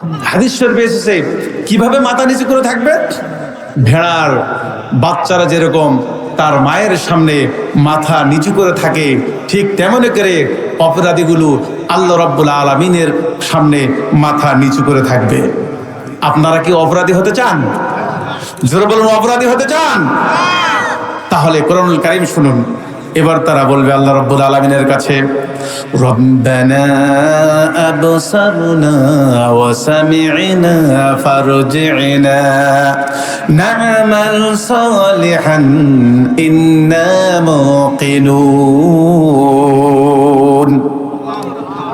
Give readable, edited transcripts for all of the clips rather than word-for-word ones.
হাদিস শরীফে এসেছে কিভাবে মাথা নিচু করে থাকবে। ভেড়ার বাচ্চারা যেরকম তার মায়ের সামনে মাথা নিচু করে থাকে, ঠিক তেমনি করে অপরাধীগুলো আল্লাহ রাব্বুল আলামিনের সামনে মাথা নিচু করে থাকবে। আপনারা কি অপরাধী হতে চান? জোরে বলুন, অপরাধী হতে চান? তাহলে কোরআনুল কারীম শুনুন। এবার তারা বলবে আল্লাহ রাব্বুল আলামিনের কাছে, রব্বানা আবসারনা ওয়া সামি'না ফারজি'না না'মাল সালিহান ইন্না মুকিনুন।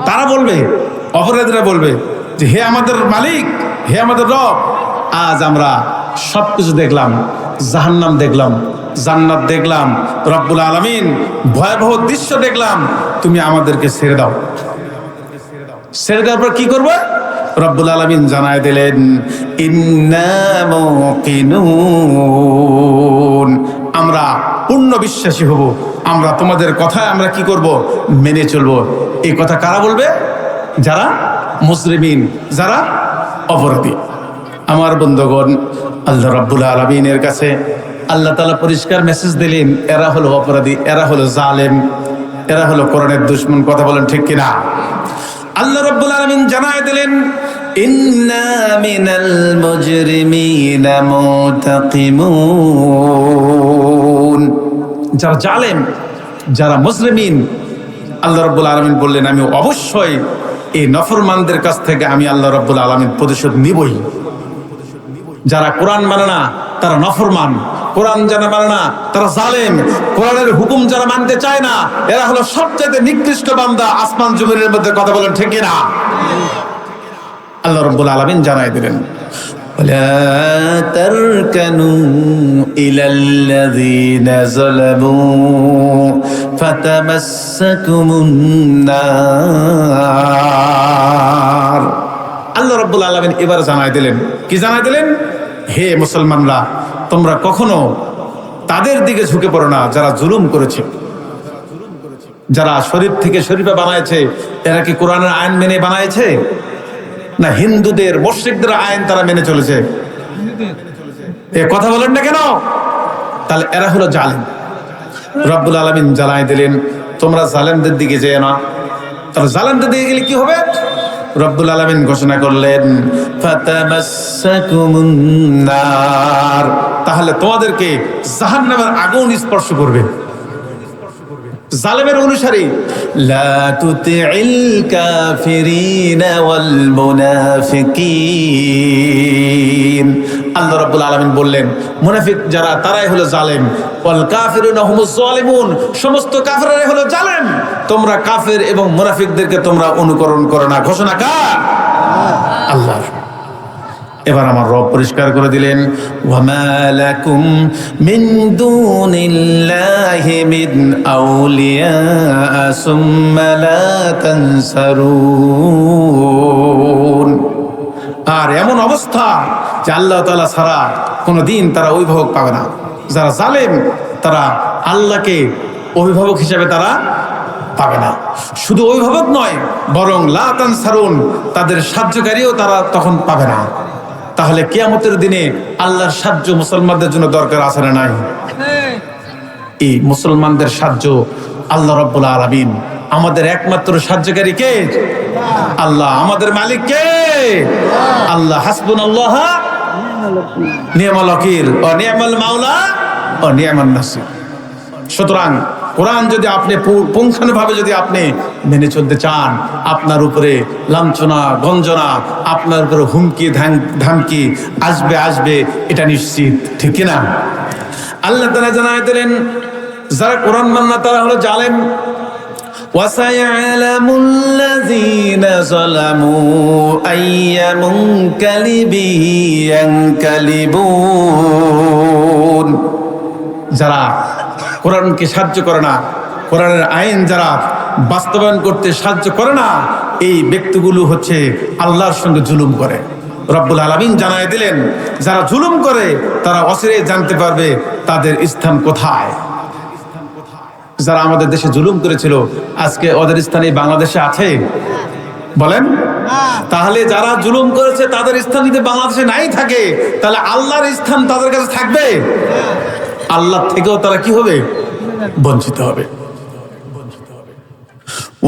তারা বলবে, অপরাধীরা বলবে যে হে আমাদের মালিক, হে আমাদের রব, আজ আমরা সবকিছু দেখলাম, জাহান্নাম দেখলাম, জান্নাত দেখলাম, রব্বুল আলামিন ভয়াবহ দৃশ্য দেখলাম, তুমি আমাদেরকে ছেড়ে দাও। ছেড়ে দেওয়ার পর কি করবে? রব্বুল আলামিন জানায় দিলেন, ইন্না মুকিনুন, আমরা পূর্ণ বিশ্বাসী হব, আমরা তোমাদের কথায় আমরা কি করব? মেনে চলবো। এই কথা কারা বলবে? যারা মুসলিমিন, যারা অপরাধী। আমার বন্ধুগণ, আল্লাহ রাব্বুল আলামিনের কাছে আল্লাহ তাআলা পরিষ্কার মেসেজ দিলেন, এরা হলো অপরাধী, এরা হলো জালেম, এরা হলো কোরআনের দুশমন। কথা বলেন ঠিক কিনা? আল্লাহ রাব্বুল আলামিন জানায় দিলেন, ইন্না মিনাল মুজরিমিনা মুতাকিমুন, যারা জালেম, যারা মুজরিমিন, আল্লাহ রাব্বুল আলামিন বললেন আমি অবশ্যই এই নফরমানদের কাছ থেকে আমি আল্লাহ রাব্বুল আলামিন প্রতিশোধ নিবই। যারা কোরআন মানে না তারা নফরমান, কোরআন যারা মানে না তারা জালেম, কোরআনের হুকুম যারা মানতে চায় না এরা হলো সবচেয়ে নিকৃষ্ট বান্দা আসমান জমিনের মধ্যে। কথা বলেন ঠিক কিনা? আল্লাহ রাব্বুল আলামিন জানাই দিলেন, ওয়ালা তারকানু ইলাল্লাযীনা যালামু ফাতামাসসাকুমুন নার। আল্লাহ রাব্বুল আলামিন এবার জানাই দিলেন, কি জানাই দিলেন? হে মুসলমানরা, তোমরা কখনো তাদের দিকে ঝুঁকে পড়ো না যারা জুলুম করেছে, যারা শরীফ থেকে শরীফা বানাইছে। এরা কি কোরআনের আইন মেনে বানাইছে? না হিন্দুদের মুশরিকদের আইন তারা মেনে চলেছে? এ কথা বলেন না কেন? তাহলে এরা হলো জালেম। রব্বুল আলামিন জানাই দিলেন, তোমরা জালেমদের দিকে যেও না। তাহলে জালেমদের দিকে গেলে কি হবে? রব্বুল আলামিন ঘোষণা করলেন, ফাতামাসসাকুমুন নার, তাহলে তোমাদেরকে জাহান্নামের আগুন স্পর্শ করবে। জালেমের অনুসারী, লা তুতিইল কাফিরিনা ওয়াল মুনাফিকিন। আল্লাহ রাব্বুল আলামিন বললেন মুনাফিক যারা তারাই হলো জালেম, ওয়াল কাফিরুনা হুমুজ জালিমুন, সমস্ত কাফেররাই হলো জালেম। তোমরা কাফের এবং মুনাফিকদেরকে তোমরা অনুকরণ করো না। ঘোষণা কার? আল্লাহর। এবার আমার রব পরিষ্কার করে দিলেন, ওয়ামা লাকুম মিন দুনিল্লাহি মিন আউলিয়া সুম্মা লা তানসারুন। আর এমন অবস্থা যে আল্লাহ তাআলা ছাড়া কোনোদিন তারা অভিভাবক পাবে না। যারা জালেম তারা আল্লাহকে অভিভাবক হিসেবে তারা পাবে না। শুধু অভিভাবক নয়, বরং লা তানসারুন, তাদের সাহায্যকারীও তারা তখন পাবে না। তাহলে কিয়ামতের দিনে আল্লাহর সাহায্য মুসলমানদের জন্য দরকার আছে না নাই? এই মুসলমানদের সাহায্য আল্লাহ রাব্বুল আলামিন। আমাদের একমাত্র সাহায্যকারী কে? আল্লাহ। আমাদের মালিক কে? আল্লাহ। হাসবুনাল্লাহ নি'মাল ওয়াকিল ওয়া নি'মাল মাওলা ওয়া নি'মান নাসির। সুতরাং কোরআন যদি আপনি পুঙ্খানুভাবে যদি আপনি মেনে চলতে চান, আপনার উপরে লাঞ্ছনা গঞ্জনা, আপনার উপরে হুমকি ধামকি আসবে, এটা নিশ্চিত। ঠিক কিনা? আল্লাহ তাআলা জানায় দিলেন, যারা কোরআন মানে না তারা হলো জালেম। ওয়াসায়ালামুল্লাযীনা যালামু আইয়া মুনকালিবি ইয়ানকালিবুন। যারা কোরআনকে সাহায্য করে না, কোরআনের আইন যারা বাস্তবায়ন করতে সাহায্য করে না, এই ব্যক্তিগুলো হচ্ছে আল্লাহর সঙ্গে জুলুম করে। রব্বুল আলামিন জানায় দিলেন, যারা জুলুম করে তারা অচিরেই জানতে পারবে তাদের স্থান কোথায়। যারা আমাদের দেশে জুলুম করেছিল আজকে ওদের স্থানে বাংলাদেশে আছে? বলেন। তাহলে যারা জুলুম করেছে তাদের স্থান যদি বাংলাদেশে নাই থাকে, তাহলে আল্লাহর স্থান তাদের কাছে থাকবে? আল্লাহ থেকেও তারা কি হবে? বঞ্চিত হবে।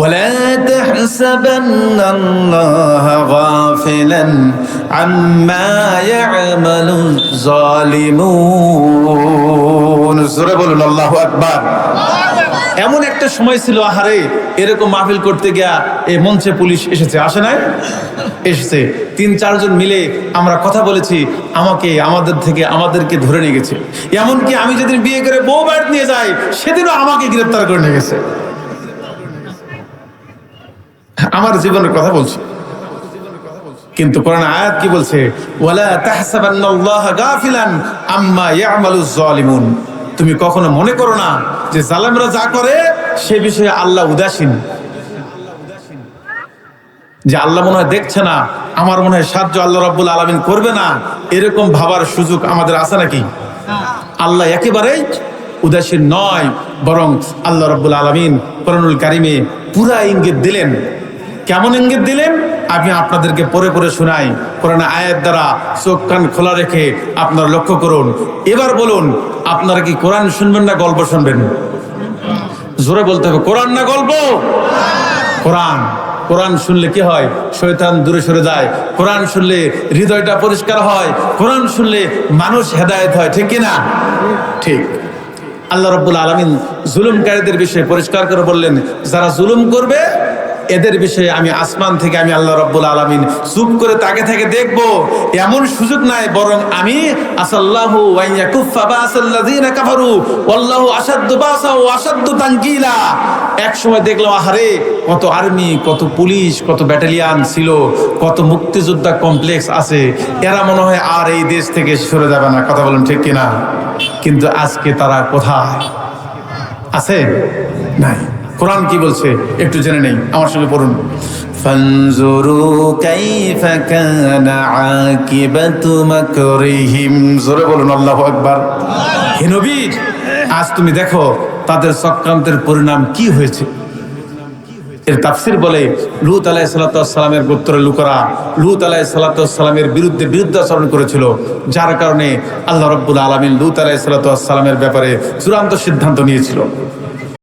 ولا تحسبن الله غافلا عما يعمل الظالمون জোরে বলুন আল্লাহু আকবার। এমন একটা সময় ছিল, আহারে এরকম মাহফিল করতে গিয়া এই মঞ্চে পুলিশ এসেছে, আসে নাই? এসেছে, 3-4 জন মিলে আমরা কথা বলেছি, আমাদেরকে ধরে নিয়ে গেছে। এমনকি আমি যেদিন বিয়ে করে বউ বাড়ি নিয়ে যাই, সেদিনও আমাকে গ্রেফতার করে নিয়ে গেছে। আমার জীবনের কথা বলছি। কিন্তু কোরআন আয়াত কি বলছে? ওয়ালা তাহসাবান্নাল্লাহা গাফিলান আম্মা ইয়ামালুজ জালিমুন। তুমি কখনো মনে করো না যে জালেমরা যা করে সে বিষয়ে আল্লাহ উদাসীন, যে আল্লাহ মনে হয় দেখছে না, আমার মনে হয় সাহায্য আল্লাহ রাব্বুল আলামিন করবে না, এরকম ভাবার সুযোগ আমাদের আছে নাকি? আল্লাহ একেবারেই উদাসীন নয়, বরং আল্লাহ রাব্বুল আলামিন কোরআনুল কারিমে পুরা ইঙ্গিত দিলেন। কেমন ইঙ্গিত দিলেন আমি আপনাদেরকে পড়ে পড়ে শোনাই। কোরআন আয়াত দ্বারা চোখ কান খোলা রেখে আপনারা লক্ষ্য করুন। এবার বলুন, আপনারা কি কোরআন শুনবেন না গল্প শুনবেন? জোরে বলতে হবে, কোরআন না গল্প? কোরআন। কোরআন শুনলে কি হয়? শয়তান দূরে সরে যায়। কোরআন শুনলে হৃদয়টা পরিষ্কার হয়। কোরআন শুনলে মানুষ হেদায়েত হয়, ঠিক কিনা? ঠিক। আল্লাহ রাব্বুল আলামিন জুলুমকারীদের বিষয়ে পরিষ্কার করে বললেন, যারা জুলুম করবে এদের বিষয়ে আমি আসমান থেকে আমি আল্লাহ রাব্বুল আলামিন চুপ করে তাকে থেকে দেখব, এমন সুযোগ নাই, বরং আমি আসাল্লাহু ওয়া ইয়াকুফা বাসাল্লাযিনা কাফারু ওয়াল্লাহু আশাদ্দু বাসা ওয়া আশাদ্দু তানকিলা। এক সময় দেখলাম, আহারে কত আর্মি, কত পুলিশ, কত ব্যাটালিয়ান ছিল, কত মুক্তিযোদ্ধা কমপ্লেক্স আছে, এরা মনে হয় আর এই দেশ থেকে সরে যাবে না। কথা বলুন ঠিক কিনা? কিন্তু আজকে তারা কোথায় আছে? নাই। কোরআন কি বলছে একটু জেনে নেই, আমার সঙ্গে পড়ুন। ফানজুরু কাইফা কানা আকিবাতু মাকরিহিম। জোরে বলুন আল্লাহু আকবার। হে নবী, আজ তুমি দেখো তাদের চক্রান্তের পরিণাম কি হয়েছে। এর তাফসীর বলে, লূত আলাইহিস সালাতু ওয়াস সালামের গোত্রের লোকেরা লূত আলাইহিস সালাতু ওয়াস সালামের বিরুদ্ধাচরণ করেছিল, যার কারণে আল্লাহ রাব্বুল আলামিন লূত আলাইহিস সালাতু ওয়াস সালামের ব্যাপারে চূড়ান্ত সিদ্ধান্ত নিয়েছিল।